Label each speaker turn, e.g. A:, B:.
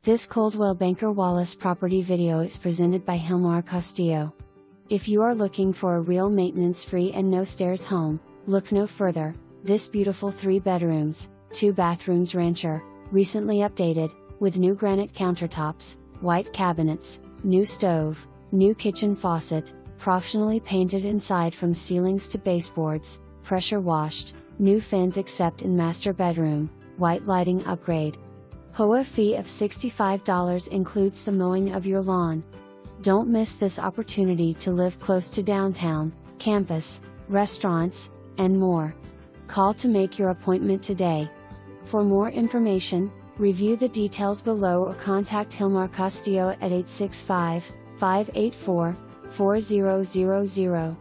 A: This Coldwell Banker Wallace property video is presented by Hilmar Castillo. If you are looking for a real maintenance-free and no-stairs home, look no further. This beautiful 3 bedrooms, 2 bathrooms rancher, recently updated, with new granite countertops, white cabinets, new stove, new kitchen faucet, professionally painted inside from ceilings to baseboards, pressure washed, new fans except in master bedroom, white lighting upgrade. HOA fee of $65 includes the mowing of your lawn. Don't miss this opportunity to live close to downtown, campus, restaurants, and more. Call to make your appointment today. For more information, review the details below or contact Hilmar Castillo at 865-584-4000.